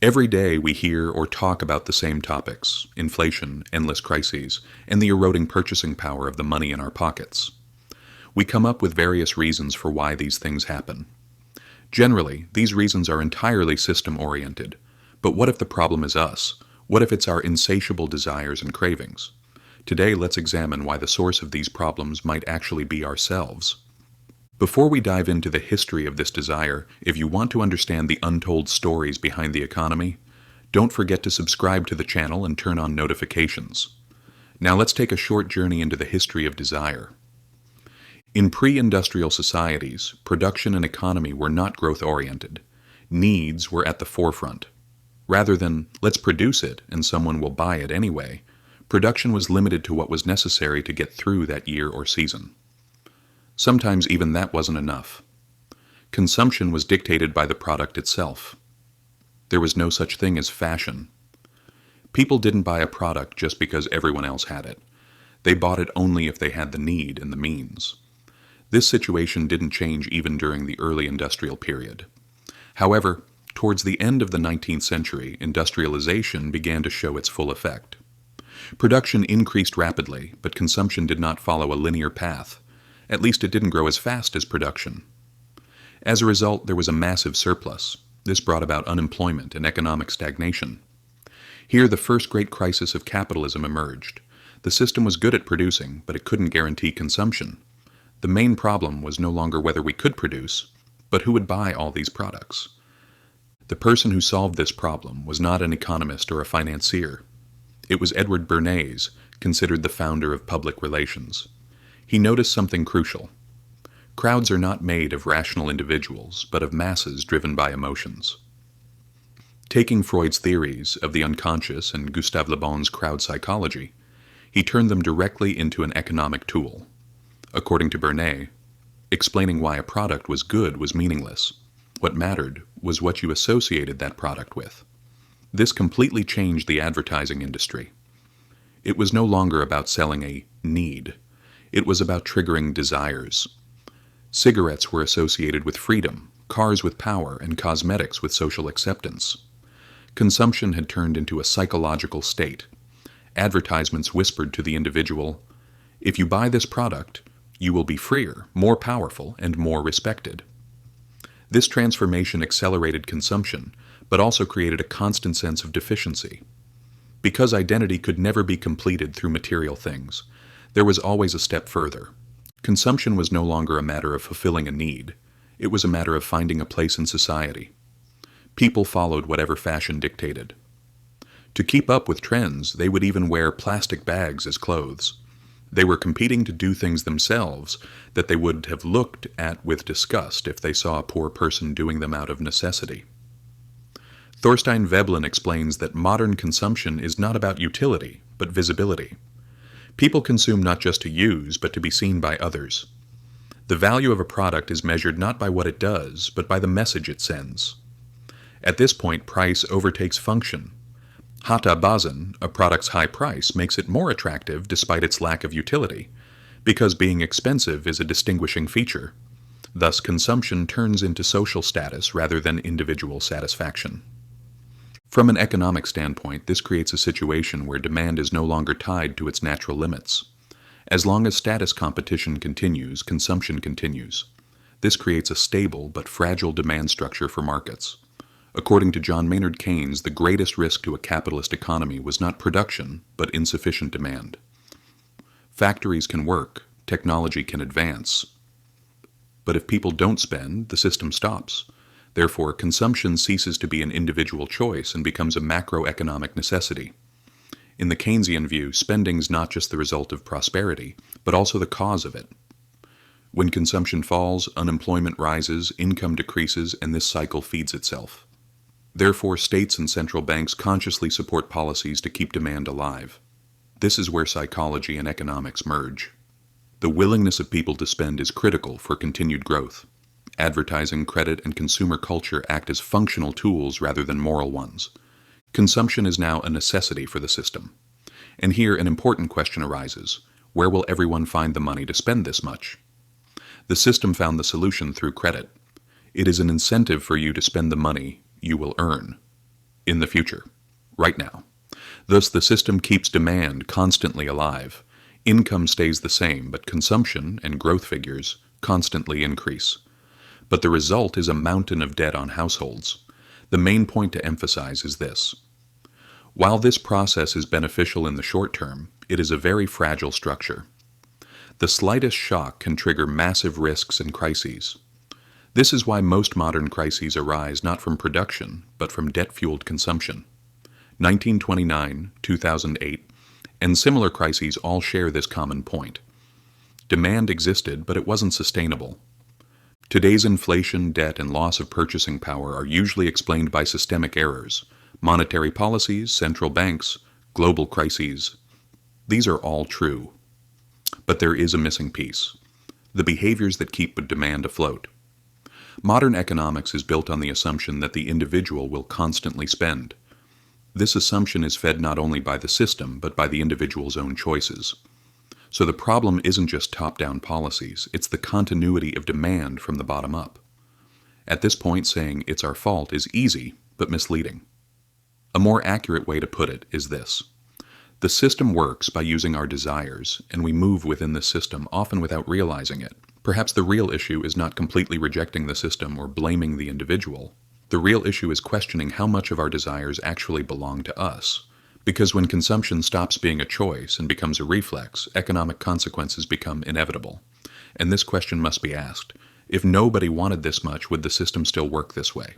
Every day we hear or talk about the same topics: inflation, endless crises, and the eroding purchasing power of the money in our pockets. We come up with various reasons for why these things happen. Generally, these reasons are entirely system-oriented. But what if the problem is us? What if it's our insatiable desires and cravings? Today, let's examine why the source of these problems might actually be ourselves. Before we dive into the history of this desire, if you want to understand the untold stories behind the economy, don't forget to subscribe to the channel and turn on notifications. Now let's take a short journey into the history of desire. In pre-industrial societies, production and economy were not growth-oriented. Needs were at the forefront. Rather than, let's produce it and someone will buy it anyway, production was limited to what was necessary to get through that year or season. Sometimes even that wasn't enough. Consumption was dictated by the product itself. There was no such thing as fashion. People didn't buy a product just because everyone else had it. They bought it only if they had the need and the means. This situation didn't change even during the early industrial period. However, towards the end of the 19th century, industrialization began to show its full effect. Production increased rapidly, but consumption did not follow a linear path. At least it didn't grow as fast as production. As a result, there was a massive surplus. This brought about unemployment and economic stagnation. Here, the first great crisis of capitalism emerged. The system was good at producing, but it couldn't guarantee consumption. The main problem was no longer whether we could produce, but who would buy all these products. The person who solved this problem was not an economist or a financier. It was Edward Bernays, considered the founder of public relations. He noticed something crucial. Crowds are not made of rational individuals, but of masses driven by emotions. Taking Freud's theories of the unconscious and Gustave Le Bon's crowd psychology, he turned them directly into an economic tool. According to Bernays, explaining why a product was good was meaningless. What mattered was what you associated that product with. This completely changed the advertising industry. It was no longer about selling a need. It was about triggering desires. Cigarettes were associated with freedom, cars with power, and cosmetics with social acceptance. Consumption had turned into a psychological state. Advertisements whispered to the individual, "If you buy this product, you will be freer, more powerful, and more respected." This transformation accelerated consumption, but also created a constant sense of deficiency. Because identity could never be completed through material things, there was always a step further. Consumption was no longer a matter of fulfilling a need. It was a matter of finding a place in society. People followed whatever fashion dictated. To keep up with trends, they would even wear plastic bags as clothes. They were competing to do things themselves that they would have looked at with disgust if they saw a poor person doing them out of necessity. Thorstein Veblen explains that modern consumption is not about utility, but visibility. People consume not just to use, but to be seen by others. The value of a product is measured not by what it does, but by the message it sends. At this point, price overtakes function. Hata Bazen, a product's high price, makes it more attractive despite its lack of utility, because being expensive is a distinguishing feature. Thus, consumption turns into social status rather than individual satisfaction. From an economic standpoint, this creates a situation where demand is no longer tied to its natural limits. As long as status competition continues, consumption continues. This creates a stable but fragile demand structure for markets. According to John Maynard Keynes, the greatest risk to a capitalist economy was not production, but insufficient demand. Factories can work, technology can advance, but if people don't spend, the system stops. Therefore, consumption ceases to be an individual choice and becomes a macroeconomic necessity. In the Keynesian view, spending's not just the result of prosperity, but also the cause of it. When consumption falls, unemployment rises, income decreases, and this cycle feeds itself. Therefore, states and central banks consciously support policies to keep demand alive. This is where psychology and economics merge. The willingness of people to spend is critical for continued growth. Advertising, credit, and consumer culture act as functional tools rather than moral ones. Consumption is now a necessity for the system. And here an important question arises. Where will everyone find the money to spend this much? The system found the solution through credit. It is an incentive for you to spend the money you will earn. in the future, right now. Thus, the system keeps demand constantly alive. Income stays the same, but consumption and growth figures constantly increase. But the result is a mountain of debt on households. The main point to emphasize is this. While this process is beneficial in the short term, it is a very fragile structure. The slightest shock can trigger massive risks and crises. This is why most modern crises arise not from production, but from debt-fueled consumption. 1929, 2008, and similar crises all share this common point. Demand existed, but it wasn't sustainable. Today's inflation, debt, and loss of purchasing power are usually explained by systemic errors, monetary policies, central banks, global crises. These are all true. But there is a missing piece: the behaviors that keep demand afloat. Modern economics is built on the assumption that the individual will constantly spend. This assumption is fed not only by the system, but by the individual's own choices. So the problem isn't just top-down policies, it's the continuity of demand from the bottom up. At this point, saying it's our fault is easy, but misleading. A more accurate way to put it is this. The system works by using our desires, and we move within the system, often without realizing it. Perhaps the real issue is not completely rejecting the system or blaming the individual. The real issue is questioning how much of our desires actually belong to us. Because when consumption stops being a choice and becomes a reflex, economic consequences become inevitable. And this question must be asked. If nobody wanted this much, would the system still work this way?